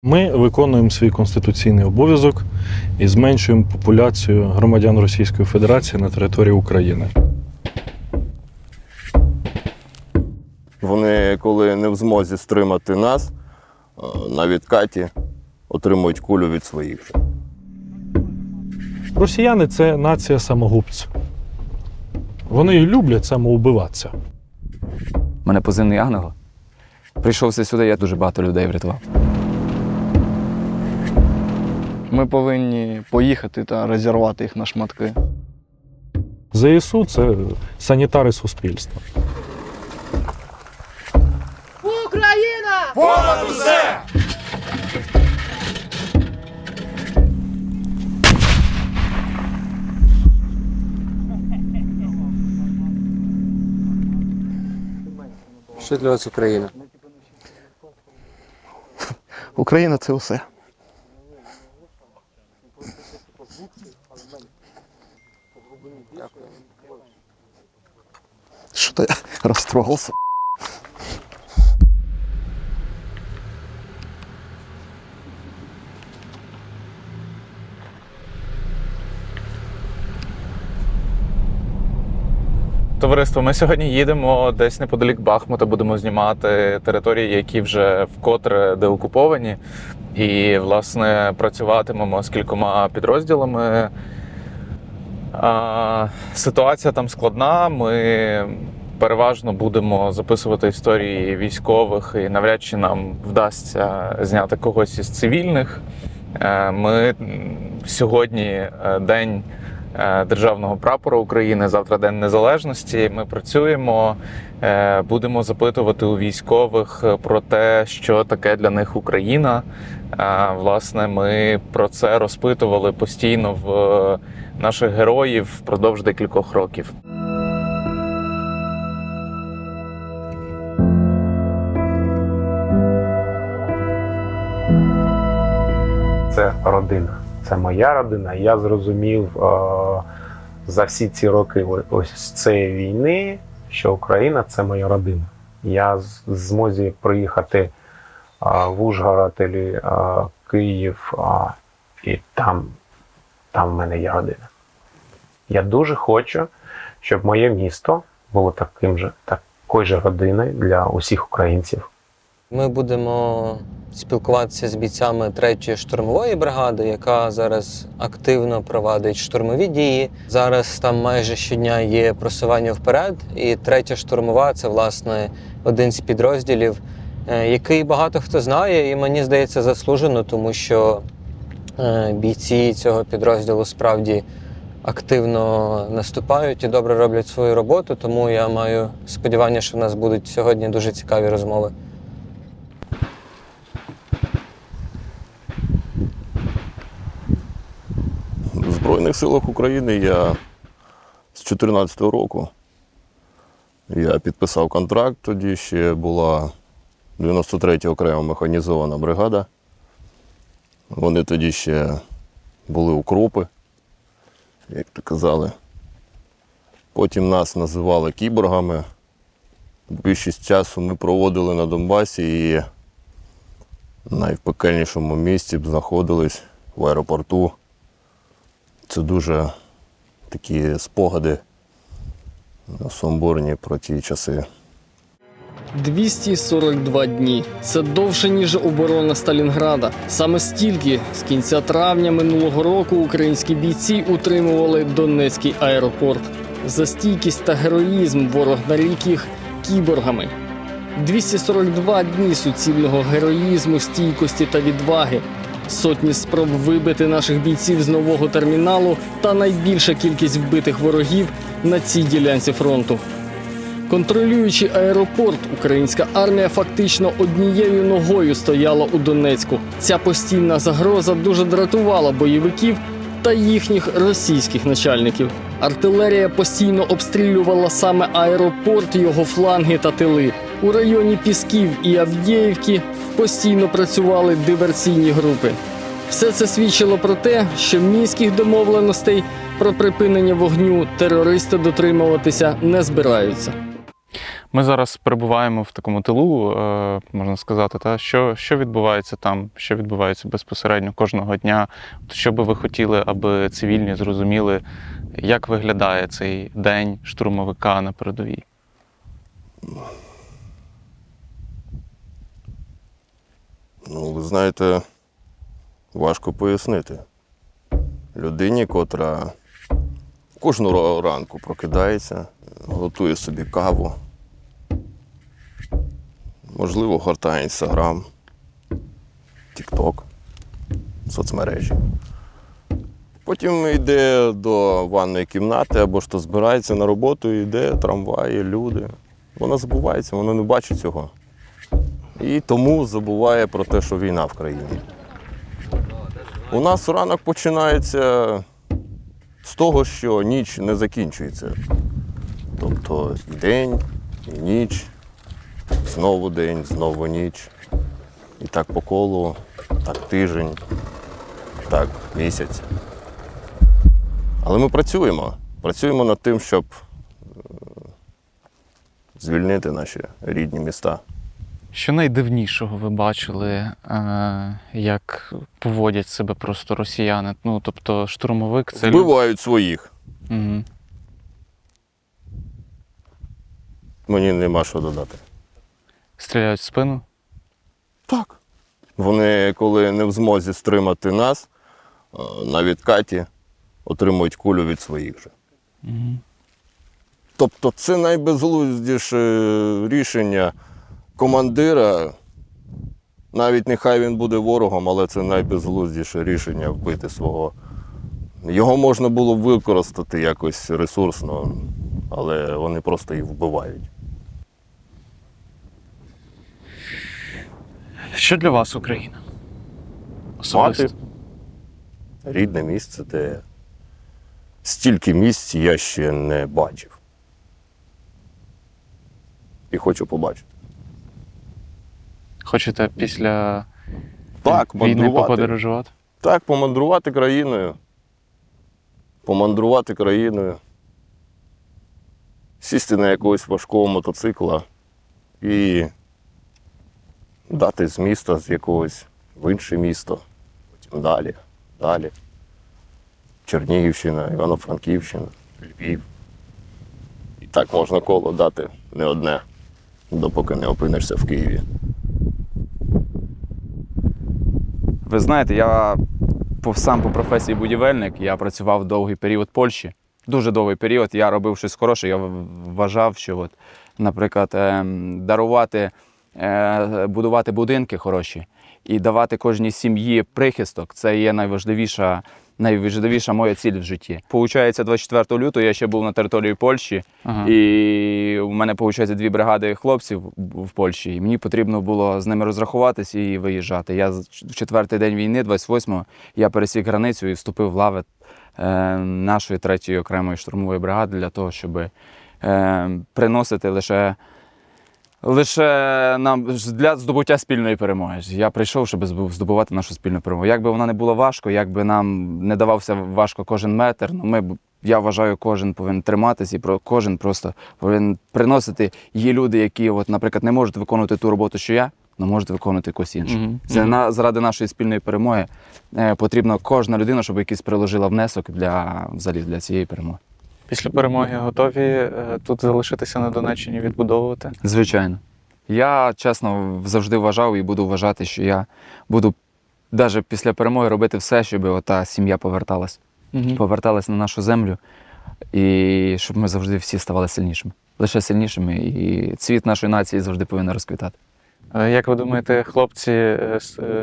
Ми виконуємо свій конституційний обов'язок і зменшуємо популяцію громадян Російської Федерації на території України. Вони, коли не в змозі стримати нас, на відкаті отримують кулю від своїх. Росіяни – це нація самогубців. Вони люблять самоубиватися. У мене позивний Ангел. Прийшовся сюди, я дуже багато людей врятував. Ми повинні поїхати та розірвати їх на шматки. ЗСУ – це санітари суспільства. Україна! Понад усе! Що для вас Україна? Україна – це усе. Що-то я розтрогався. Товариство, ми сьогодні їдемо десь неподалік Бахмута, будемо знімати території, які вже вкотре деокуповані. І, власне, працюватимемо з кількома підрозділами. Ситуація там складна, ми переважно будемо записувати історії військових і навряд чи нам вдасться зняти когось із цивільних. Ми сьогодні день Державного прапора України, завтра День Незалежності. Ми працюємо, будемо запитувати у військових про те, що таке для них Україна. Власне, ми про це розпитували постійно в наших героїв впродовж декількох років. Це родина. Це моя родина. Я зрозумів за всі ці роки ось цієї війни, що Україна – це моя родина. Я в змозі приїхати в Ужгород або Київ, і там в мене є родина. Я дуже хочу, щоб моє місто було такою ж родиною для усіх українців. Ми будемо спілкуватися з бійцями 3-ї штурмової бригади, яка зараз активно провадить штурмові дії. Зараз там майже щодня є просування вперед, і 3-я штурмова – це, власне, один з підрозділів, який багато хто знає, і мені здається заслужено, тому що бійці цього підрозділу справді активно наступають і добре роблять свою роботу, тому я маю сподівання, що в нас будуть сьогодні дуже цікаві розмови. В Збройних силах України я з 2014 року. Я підписав контракт, тоді ще була 93-я окрема механізована бригада. Вони тоді ще були укропи, як то казали. Потім нас називали кіборгами. Більшість часу ми проводили на Донбасі і в найпекельнішому місці б знаходились в аеропорту. Це дуже такі спогади сумбурні про ті часи. 242 дні. Це довше, ніж оборона Сталінграда. Саме стільки з кінця травня минулого року українські бійці утримували Донецький аеропорт. За стійкість та героїзм ворог нарік їх кіборгами. 242 дні суцільного героїзму, стійкості та відваги. Сотні спроб вибити наших бійців з нового терміналу та найбільша кількість вбитих ворогів на цій ділянці фронту. Контролюючи аеропорт, українська армія фактично однією ногою стояла у Донецьку. Ця постійна загроза дуже дратувала бойовиків та їхніх російських начальників. Артилерія постійно обстрілювала саме аеропорт, його фланги та тили. У районі Пісків і Авдіївки постійно працювали диверсійні групи. Все це свідчило про те, що мінських домовленостей про припинення вогню терористи дотримуватися не збираються. Ми зараз перебуваємо в такому тилу, можна сказати, та що відбувається там, що відбувається безпосередньо кожного дня. Що би ви хотіли, аби цивільні зрозуміли, як виглядає цей день штурмовика на передовій? Ну, ви знаєте, важко пояснити. Людині, котра кожного ранку прокидається, готує собі каву, можливо, гортає Інстаграм, Тік-Ток, соцмережі. Потім йде до ванної кімнати або ж то збирається на роботу, йде трамваї, люди. Вона забувається, вона не бачить цього. І тому забуває про те, що війна в країні. У нас ранок починається з того, що ніч не закінчується. Тобто і день, і ніч, знову день, знову ніч. І так по колу, так тиждень, так місяць. Але ми працюємо. Працюємо над тим, щоб звільнити наші рідні міста. Що найдивнішого ви бачили, як поводять себе просто росіяни? Ну, тобто штурмовик – це Вбивають своїх. Угу. Мені нема що додати. Стріляють в спину? Так. Вони, коли не в змозі стримати нас, на відкаті отримують кулю від своїх же. Угу. Тобто це найбезглуздіше рішення командира. Навіть нехай він буде ворогом, але це найбезглуздіше рішення вбити свого. Його можна було б використати якось ресурсно, але вони просто їх вбивають. Що для вас Україна? Особисто. Мати рідне місце, де стільки місць я ще не бачив. І хочу побачити. Хочете після Так, війни мандрувати. поподорожувати? Так, помандрувати країною. Помандрувати країною. Сісти на якогось важкого мотоцикла і дати з міста, з якогось в інше місто. Потім далі, далі. Чернігівщина, Івано-Франківщина, Львів. І так можна коло дати не одне, допоки не опинишся в Києві. Ви знаєте, я сам по професії будівельник, я працював довгий період в Польщі. Дуже довгий період, я робив щось хороше, я вважав, що, от, наприклад, дарувати, будувати будинки хороші і давати кожній сім'ї прихисток – це є найважливіша моя ціль в житті. Получається, 24 лютого я ще був на території Польщі, і у мене, виходить, 2 бригади хлопців в Польщі, і мені потрібно було з ними розрахуватися і виїжджати. Я в 4-й день війни, 28-го, я пересік границю і вступив в лави нашої 3-ї окремої штурмової бригади для того, щоб приносити лише нам для здобуття спільної перемоги. Я прийшов, щоб здобувати нашу спільну перемогу. Як би вона не була важко, як би нам не давався важко кожен метр, я вважаю, кожен повинен триматись і кожен просто повинен приносити. Є люди, які, от, наприклад, не можуть виконувати ту роботу, що я, але можуть виконувати якусь іншу. Це заради нашої спільної перемоги потрібно кожна людина, щоб якийсь приложила внесок для цієї перемоги. Після перемоги готові тут залишитися на Донеччині, відбудовувати? Звичайно. Я, чесно, завжди вважав і буду вважати, що я буду навіть після перемоги робити все, щоб ота сім'я поверталась. Поверталась на нашу землю, і щоб ми завжди всі ставали сильнішими. Лише сильнішими, і цвіт нашої нації завжди повинен розквітати. Як ви думаєте, хлопці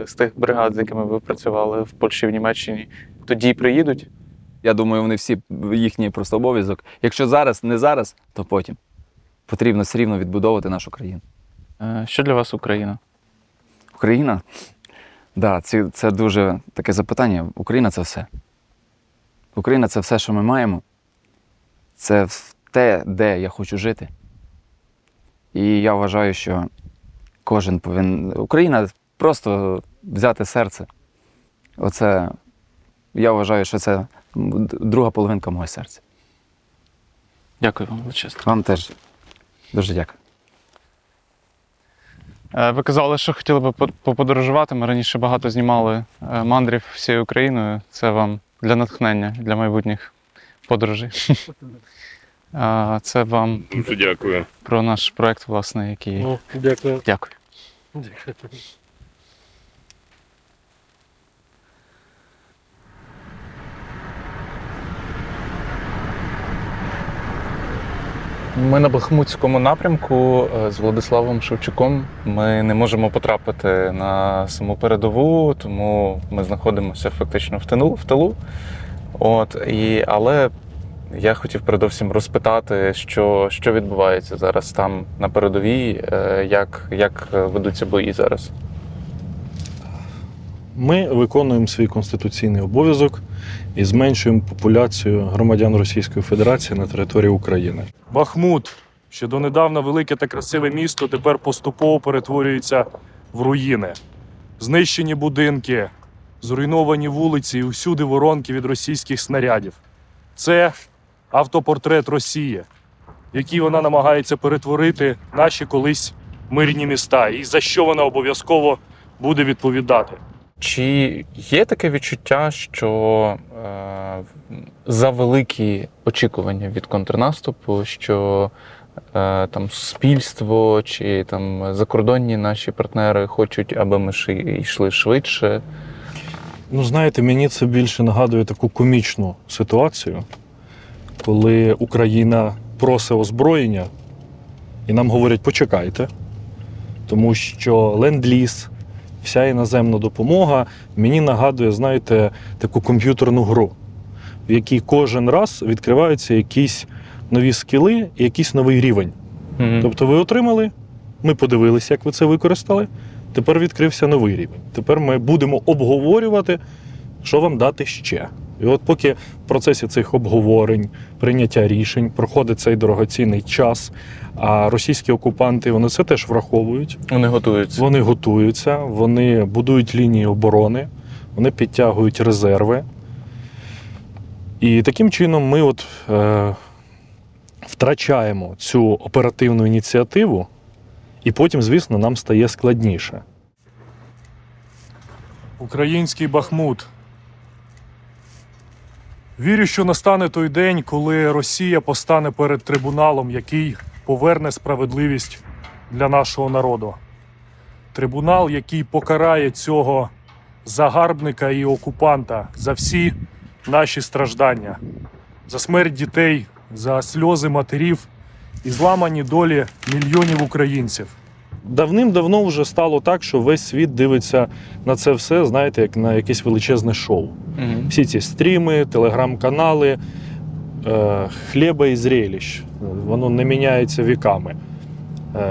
з тих бригад, з якими ви працювали в Польщі, в Німеччині, тоді приїдуть? Я думаю, вони всі, їхній просто обов'язок. Якщо зараз, не зараз, то потім. Потрібно все рівно відбудовувати нашу країну. Що для вас Україна? Україна? Так, це дуже таке запитання. Україна – це все. Україна – це все, що ми маємо. Це те, де я хочу жити. І я вважаю, що кожен повинен... Україна – просто взяти серце. Оце, я вважаю, що це друга половинка мого серця. Дякую вам величезно. Вам теж дуже дякую. Ви казали, що хотіли б поподорожувати. Ми раніше багато знімали мандрів всією Україною. Це вам для натхнення, для майбутніх подорожей. Це вам Дуже дякую. про наш проект, власне, який. Дякую. Дякую. Ми на Бахмутському напрямку з Владиславом Шевчуком. Ми не можемо потрапити на саму передову, тому ми знаходимося фактично в тилу. Але я хотів передовсім розпитати, що відбувається зараз там на передовій, як ведуться бої зараз. Ми виконуємо свій конституційний обов'язок і зменшуємо популяцію громадян Російської Федерації на території України. Бахмут, ще донедавна велике та красиве місто, тепер поступово перетворюється в руїни. Знищені будинки, зруйновані вулиці і усюди воронки від російських снарядів. Це автопортрет Росії, який вона намагається перетворити наші колись мирні міста, і за що вона обов'язково буде відповідати. Чи є таке відчуття, що за великі очікування від контрнаступу, що там суспільство чи там закордонні наші партнери хочуть, аби ми йшли швидше? Ну, знаєте, мені це більше нагадує таку комічну ситуацію, коли Україна просить озброєння, і нам говорять, почекайте, тому що ленд-ліз, вся іноземна допомога мені нагадує, знаєте, таку комп'ютерну гру, в якій кожен раз відкриваються якісь нові скіли і якийсь новий рівень. Тобто ви отримали, ми подивилися, як ви це використали, тепер відкрився новий рівень. Тепер ми будемо обговорювати, що вам дати ще. І от поки в процесі цих обговорень, прийняття рішень проходить цей дорогоцінний час, а російські окупанти, вони це теж враховують. Вони готуються. Вони готуються, вони будують лінії оборони, вони підтягують резерви. І таким чином ми втрачаємо цю оперативну ініціативу, і потім, звісно, нам стає складніше. Український Бахмут. Вірю, що настане той день, коли Росія постане перед трибуналом, який поверне справедливість для нашого народу. Трибунал, який покарає цього загарбника і окупанта за всі наші страждання, за смерть дітей, за сльози матерів і зламані долі мільйонів українців. Давним-давно вже стало так, що весь світ дивиться на це все, знаєте, як на якесь величезне шоу. Всі ці стріми, телеграм-канали, хліба і зрелищ. Воно не міняється віками.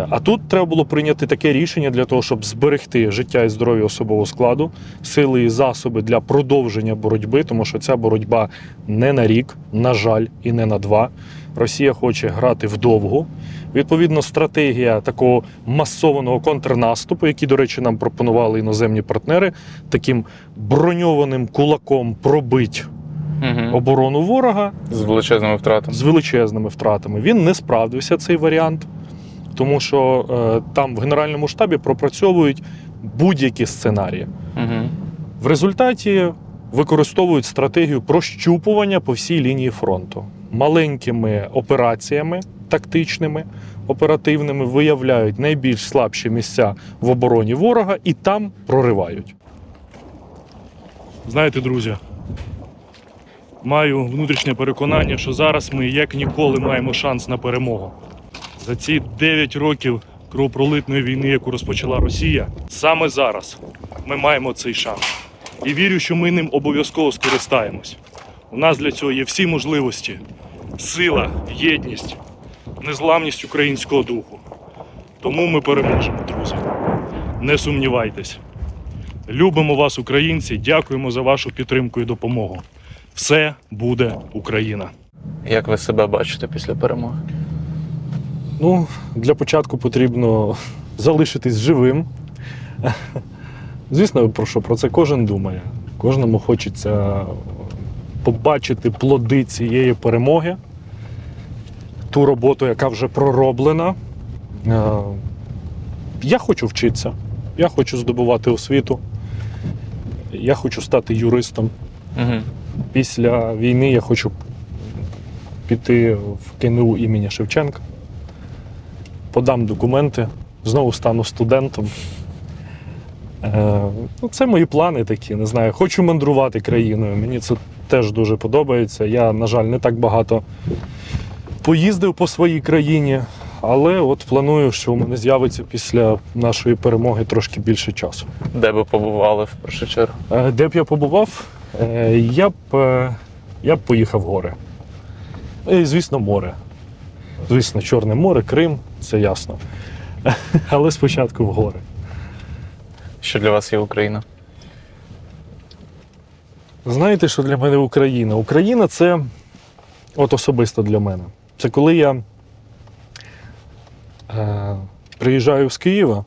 А тут треба було прийняти таке рішення для того, щоб зберегти життя і здоров'я особового складу, сили і засоби для продовження боротьби, тому що ця боротьба не на рік, на жаль, і не на 2. Росія хоче грати вдовгу. Відповідно, стратегія такого масованого контрнаступу, який, до речі, нам пропонували іноземні партнери, таким броньованим кулаком пробить оборону ворога. З величезними втратами. З величезними втратами. Він не справдився, цей варіант, тому що там в Генеральному штабі пропрацьовують будь-які сценарії. В результаті використовують стратегію прощупування по всій лінії фронту. Маленькими операціями, тактичними, оперативними, виявляють найбільш слабші місця в обороні ворога і там проривають. Знаєте, друзі, маю внутрішнє переконання, що зараз ми як ніколи маємо шанс на перемогу. За ці 9 років кровопролитної війни, яку розпочала Росія, саме зараз ми маємо цей шанс. І вірю, що ми ним обов'язково скористаємось. У нас для цього є всі можливості, сила, єдність, незламність українського духу. Тому ми переможемо, друзі. Не сумнівайтесь. Любимо вас, українці, дякуємо за вашу підтримку і допомогу. Все буде Україна. Як ви себе бачите після перемоги? Ну, для початку потрібно залишитись живим. Звісно, про це кожен думає. Кожному хочеться побачити плоди цієї перемоги, ту роботу, яка вже пророблена. Я хочу вчитися, я хочу здобувати освіту, я хочу стати юристом. Угу. Після війни я хочу піти в КНУ імені Шевченка, подам документи, знову стану студентом. Це мої плани такі, не знаю. Хочу мандрувати країною, мені це теж дуже подобається. Я, на жаль, не так багато поїздив по своїй країні, але от планую, що у мене з'явиться після нашої перемоги трошки більше часу. Де би побували в першу чергу? Де б я побував? Я б поїхав в гори. І, звісно, море. Звісно, Чорне море, Крим, це ясно. Але спочатку в гори. Що для вас є Україна? Знаєте, що для мене Україна? Україна – це, от особисто для мене, це коли я приїжджаю з Києва,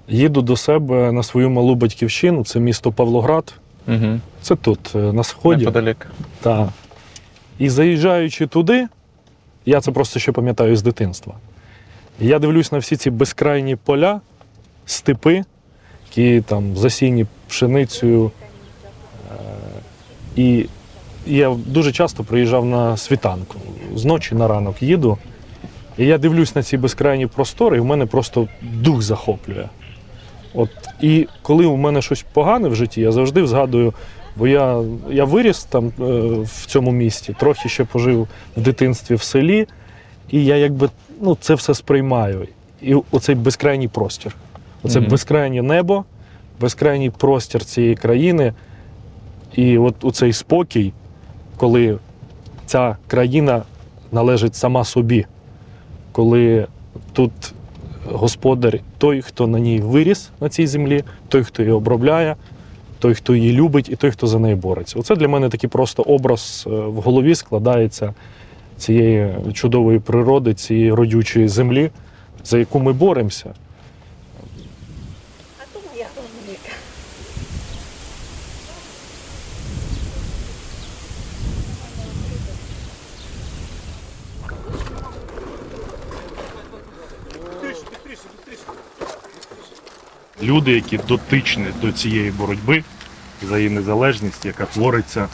їду до себе на свою малу батьківщину, це місто Павлоград, Угу. це тут, на сході. Неподалік. Так. І заїжджаючи туди, я це просто ще пам'ятаю з дитинства, я дивлюсь на всі ці безкрайні поля, степи, які там засіяні пшеницею. І я дуже часто приїжджав на світанку. З ночі на ранок їду, і я дивлюсь на ці безкрайні простори, і в мене просто дух захоплює. От, і коли у мене щось погане в житті, я завжди згадую, бо я виріс там в цьому місті, трохи ще пожив в дитинстві в селі, і я якби це все сприймаю. І оцей безкрайній простір. Оце безкрайнє небо, безкрайній простір цієї країни. І от у цей спокій, коли ця країна належить сама собі, коли тут господар той, хто на ній виріс, на цій землі, той, хто її обробляє, той, хто її любить і той, хто за неї бореться. Оце для мене такий просто образ в голові складається цієї чудової природи, цієї родючої землі, за яку ми боремося. Люди, які дотичні до цієї боротьби за її незалежність, яка твориться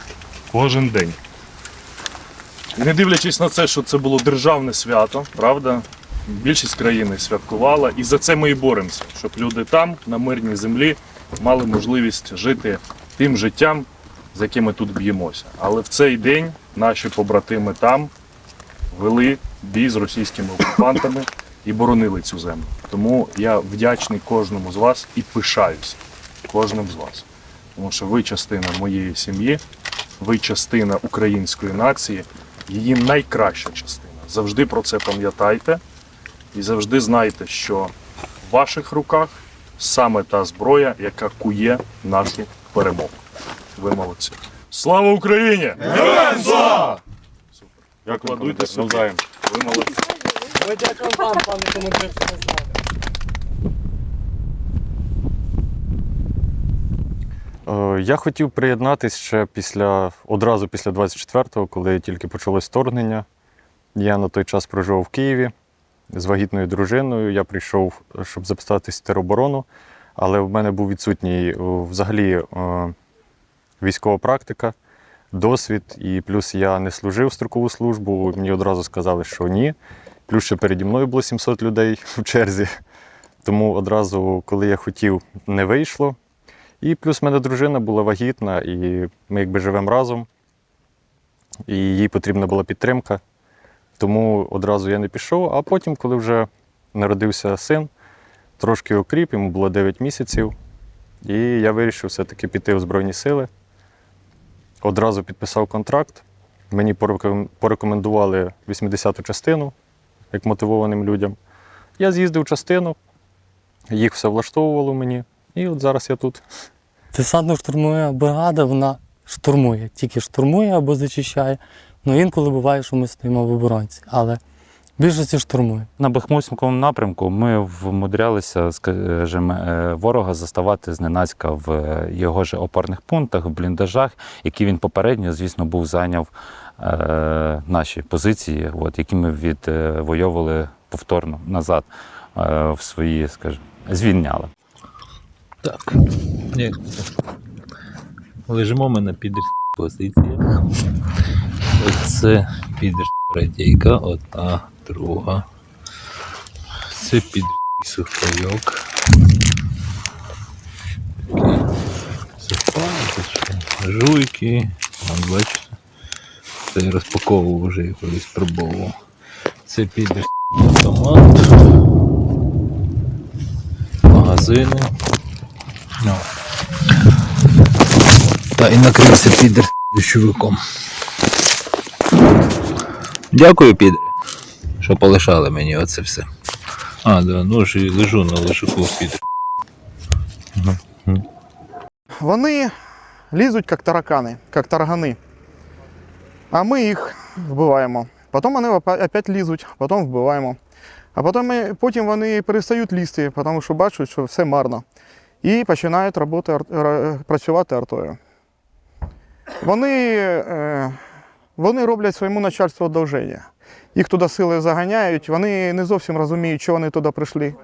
кожен день. І не дивлячись на це, що це було державне свято, правда, більшість країни святкувала, і за це ми і боремося, щоб люди там, на мирній землі, мали можливість жити тим життям, за яким ми тут б'ємося. Але в цей день наші побратими там вели бій з російськими окупантами і боронили цю землю. Тому я вдячний кожному з вас і пишаюся кожним з вас. Тому що ви частина моєї сім'ї, ви частина української нації, її найкраща частина. Завжди про це пам'ятайте і завжди знайте, що в ваших руках саме та зброя, яка кує нашу перемогу. Ви молодці. Слава Україні! Героям слава! Супер. Дякую, кладуйтесь навзаєм. Ви молодці. Ми дякуємо вам, пане командир, що ви знали. Я хотів приєднатися ще одразу після 24-го, коли тільки почалось вторгнення. Я на той час проживав в Києві з вагітною дружиною. Я прийшов, щоб записатись в тероборону, але в мене був відсутній взагалі військова практика, досвід, і плюс я не служив строкову службу, мені одразу сказали, що ні. Плюс ще переді мною було 700 людей в черзі, тому одразу, коли я хотів, не вийшло. І плюс в мене дружина була вагітна, і ми якби живемо разом, і їй потрібна була підтримка. Тому одразу я не пішов, а потім, коли вже народився син, трошки окріп, йому було 9 місяців, і я вирішив все-таки піти в Збройні Сили. Одразу підписав контракт, мені порекомендували 80-ту частину, як мотивованим людям. Я з'їздив частину, їх все влаштовувало мені, і от зараз я тут. Десантно-штурмова бригада, вона штурмує, тільки штурмує або зачищає. Ну інколи буває, що ми стоїмо в оборонці, але в більшості штурмує. На Бахмутському напрямку ми вмудрялися, скажімо, ворога заставати зненацька в його ж опорних пунктах, в бліндажах, які він попередньо, звісно, був зайняв наші позиції, які ми відвоювали повторно назад. в свої, скажімо, звільняли. Так, лежимо ми на підерських позиціях. Оце підерська радійка, одна, друга. Це підерський сухпайок. Жуйки, там бачите, це я розпаковував вже і колись пробував. Це підерський автомат, магазини. Ну. Та і накрився підер дощовиком. Дякую, підер, що полишали мені оце все. А, да, ну ж і лежу на лежаку, підер. Вони лізуть як таракани, як таргани. А ми їх вбиваємо. Потім вони опять лізуть, потім вбиваємо. А потім вони перестають лізти, тому що бачать, що все марно. І починають працювати артою. Вони роблять своєму начальству одолження. Їх туди сили заганяють, вони не зовсім розуміють, що вони туди прийшли,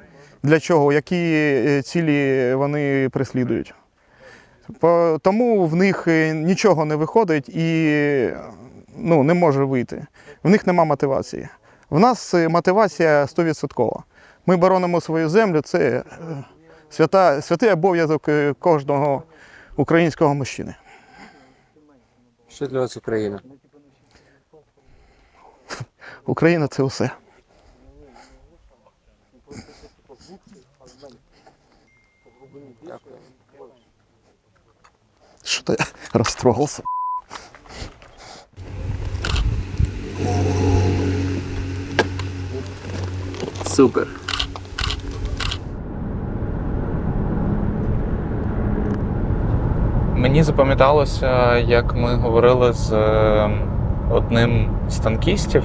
для чого, які цілі вони переслідують. Тому в них нічого не виходить і не може вийти. В них нема мотивації. В нас мотивація 100%. Ми боронимо свою землю, це святий обов'язок кожного українського мужчини. Що для вас Україна? Україна – це усе. Що-то я розтрогався. Супер. Мені запам'яталося, як ми говорили з одним з танкістів,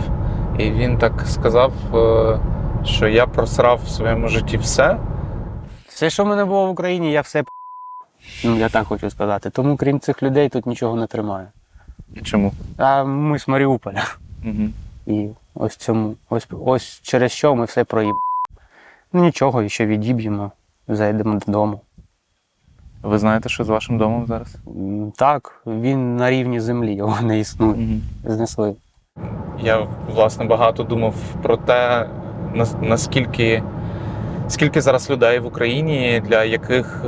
і він так сказав, що я просрав в своєму житті все. Все, що в мене було в Україні, я все я так хочу сказати. Тому крім цих людей тут нічого не тримаю. Чому? А ми з Маріуполя. Угу. І ось через що ми все проїбали. Ну нічого, ще відіб'ємо, зайдемо додому. Ви знаєте, що з вашим домом зараз? Так, він на рівні землі, його не існує. Знесли. Я, власне, багато думав про те, наскільки зараз людей в Україні, для яких,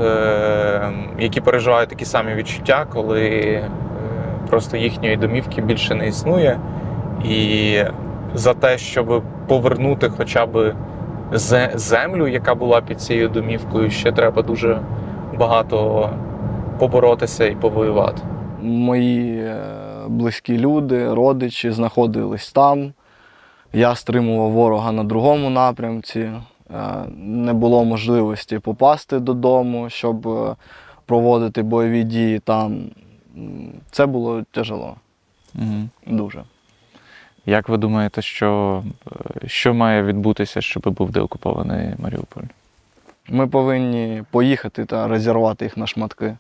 які переживають такі самі відчуття, коли просто їхньої домівки більше не існує. І за те, щоб повернути хоча б землю, яка була під цією домівкою, ще треба дуже багато поборотися і повоювати. Мої близькі люди, родичі знаходились там. Я стримував ворога на другому напрямці. Не було можливості попасти додому, щоб проводити бойові дії там. Це було тяжело. Дуже. Як ви думаєте, що має відбутися, щоб був деокупований Маріуполь? Ми повинні поїхати та розірвати їх на шматки.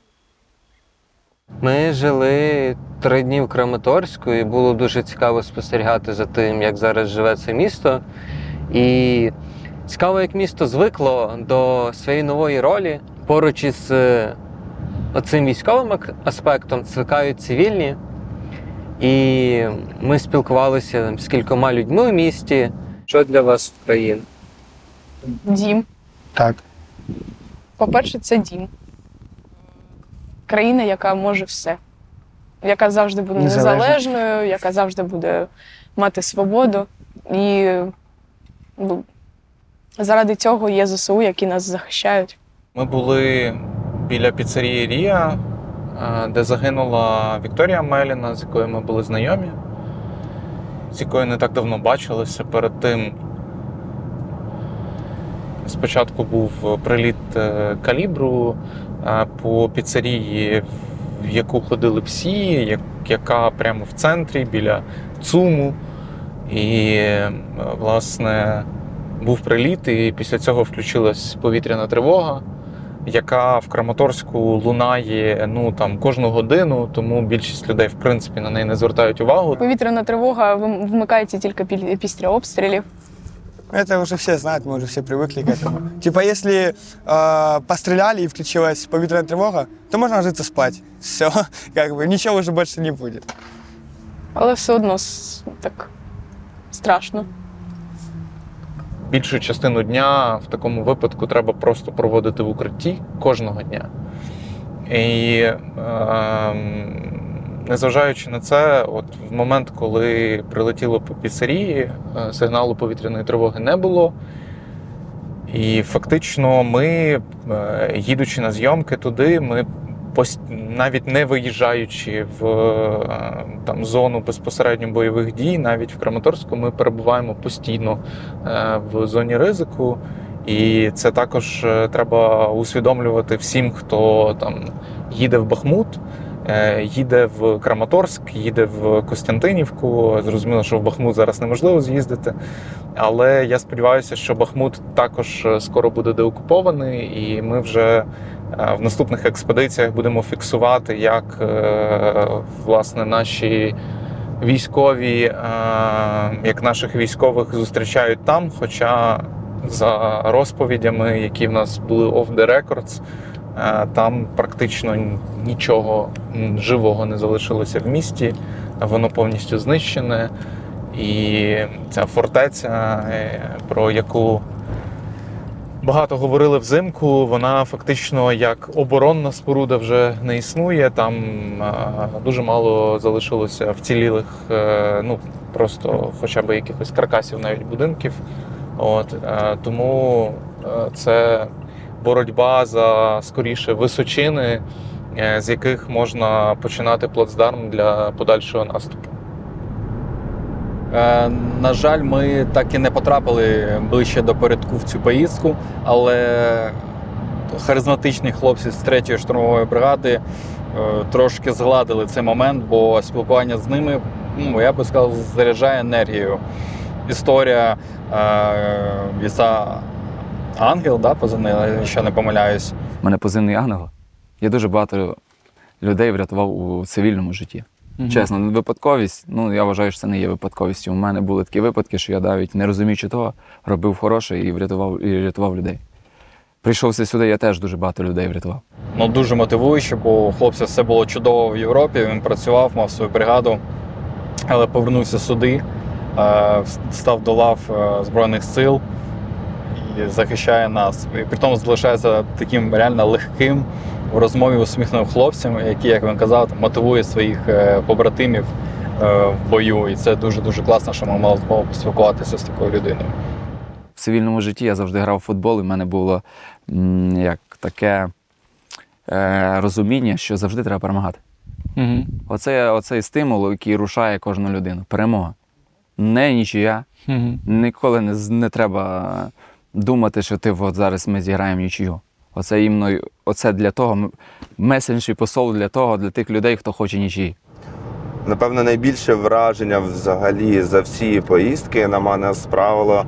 Ми жили 3 дні в Краматорську, і було дуже цікаво спостерігати за тим, як зараз живе це місто. І цікаво, як місто звикло до своєї нової ролі. Поруч із оцим військовим аспектом звикають цивільні. І ми спілкувалися з кількома людьми в місті. Що для вас Україна? Дім. Так. По-перше, це дім. Країна, яка може все. Яка завжди буде незалежною, яка завжди буде мати свободу. І заради цього є ЗСУ, які нас захищають. Ми були біля піцерії Рія, де загинула Вікторія Меліна, з якою ми були знайомі, з якою не так давно бачилися. Перед тим спочатку був приліт калібру по піцерії, в яку ходили всі, яка прямо в центрі, біля ЦУМу. І, власне, був приліт, і після цього включилась повітряна тривога, яка в Краматорську лунає кожну годину, тому більшість людей, в принципі, на неї не звертають увагу. Повітряна тривога вмикається тільки після обстрілів. Это уже все знают, мы уже все привыкли к этому. Типа, если постреляли и включилась повітряна тревога, то можно ложиться спать. Все, как бы, ничего уже больше не будет. Але все одно так страшно. Більшу частину дня в такому випадку треба просто проводити в укритті кожного дня. І незважаючи на це, от в момент, коли прилетіло по піцерії, сигналу повітряної тривоги не було. І фактично ми, їдучи на зйомки туди, ми навіть не виїжджаючи в там, зону безпосередньо бойових дій, навіть в Краматорську, ми перебуваємо постійно в зоні ризику. І це також треба усвідомлювати всім, хто там їде в Бахмут, їде в Краматорськ, їде в Костянтинівку. Зрозуміло, що в Бахмут зараз неможливо з'їздити. Але я сподіваюся, що Бахмут також скоро буде деокупований, і ми вже в наступних експедиціях будемо фіксувати, як власне наші військові, як наших військових зустрічають там, хоча за розповідями, які в нас були off the records, там практично нічого живого не залишилося в місті, воно повністю знищене. І ця фортеця, про яку багато говорили взимку, вона фактично як оборонна споруда вже не існує. Там дуже мало залишилося вцілілих, ну просто хоча б якихось каркасів, навіть будинків. Тому це боротьба за скоріше височини, з яких можна починати плацдарм для подальшого наступу. На жаль, ми так і не потрапили ближче до передку в цю поїздку, але харизматичні хлопці з 3-ї штурмової бригади трошки згладили цей момент, бо спілкування з ними, я би сказав, заряджає енергією. Історія Віса Ангел, позивний, якщо не помиляюсь. У мене позивний Ангел. Я дуже багато людей врятував у цивільному житті. Чесно, випадковість, я вважаю, що це не є випадковістю. У мене були такі випадки, що я навіть не розуміючи того, робив хороше і врятував людей. Прийшовся сюди, я теж дуже багато людей врятував. Дуже мотивуюче, бо у хлопця все було чудово в Європі, він працював, мав свою бригаду, але повернувся сюди, став до лав Збройних сил і захищає нас. І при тому залишається таким реально легким, в розмові усміхненим хлопцем, який, як він казав, мотивує своїх побратимів в бою. І це дуже-дуже класно, що ми мали змогу поспілкуватися з такою людиною. В цивільному житті я завжди грав у футбол, і в мене було як таке розуміння, що завжди треба перемагати. Оцей стимул, який рушає кожну людину. Перемога. Не нічия. Ніколи не треба думати, що зараз ми зіграємо нічию. Оце для того, месенджі посол для тих людей, хто хоче нічиї. Напевно, найбільше враження взагалі за всі поїздки на мене справила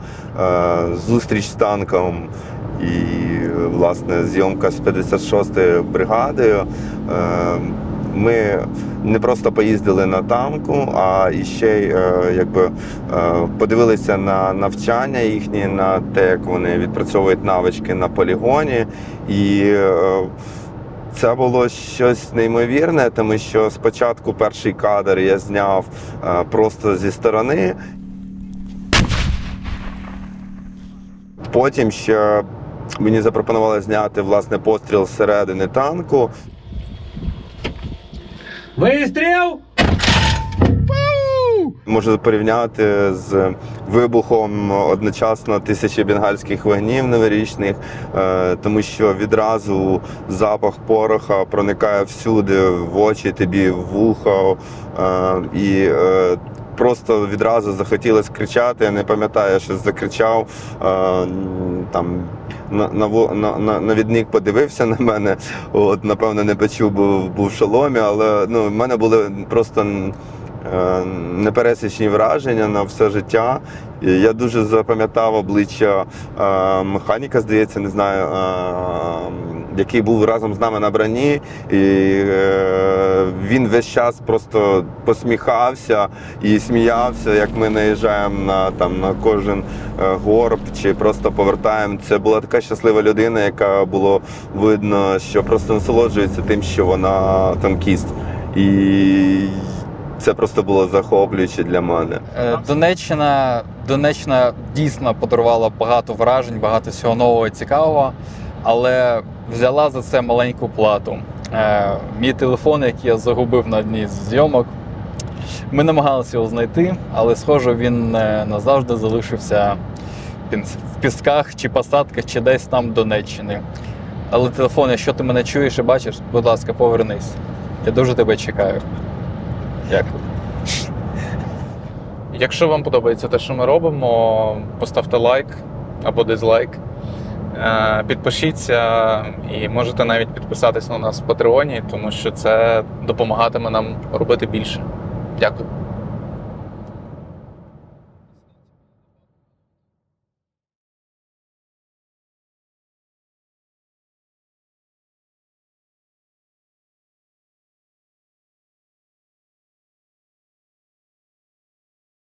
зустріч з танком і, власне, зйомка з 56-ї бригадою. Ми не просто поїздили на танку, а ще й подивилися на навчання їхні, на те, як вони відпрацьовують навички на полігоні. І це було щось неймовірне, тому що спочатку перший кадр я зняв просто зі сторони. Потім ще мені запропонували зняти, власне, постріл зсередини танку. Вистріл! Можу порівняти з вибухом одночасно 1000 бенгальських вогнів новорічних, тому що відразу запах пороха проникає всюди, в очі тобі, в вухо, і просто відразу захотілося кричати. Я не пам'ятаю, що закричав, там навідник подивився на мене, напевно не почув, бо був в шоломі, але в мене були просто непересічні враження на все життя. Я дуже запам'ятав обличчя механіка, здається, не знаю, який був разом з нами на броні, і він весь час просто посміхався і сміявся, як ми наїжджаємо на кожен горб чи просто повертаємо. Це була така щаслива людина, яка було видно, що просто насолоджується тим, що вона танкіст. І це просто було захоплююче для мене. Донеччина дійсно подарувала багато вражень, багато всього нового і цікавого, але взяла за це маленьку плату. Мій телефон, який я загубив на одній з зйомок, ми намагалися його знайти, але, схоже, він назавжди залишився в пісках чи посадках, чи десь там Донеччини. Але телефон, якщо ти мене чуєш і бачиш, будь ласка, повернись. Я дуже тебе чекаю. Дякую. Якщо вам подобається те, що ми робимо, поставте лайк або дизлайк. Підпишіться і можете навіть підписатись на нас в Патреоні, тому що це допомагатиме нам робити більше. Дякую.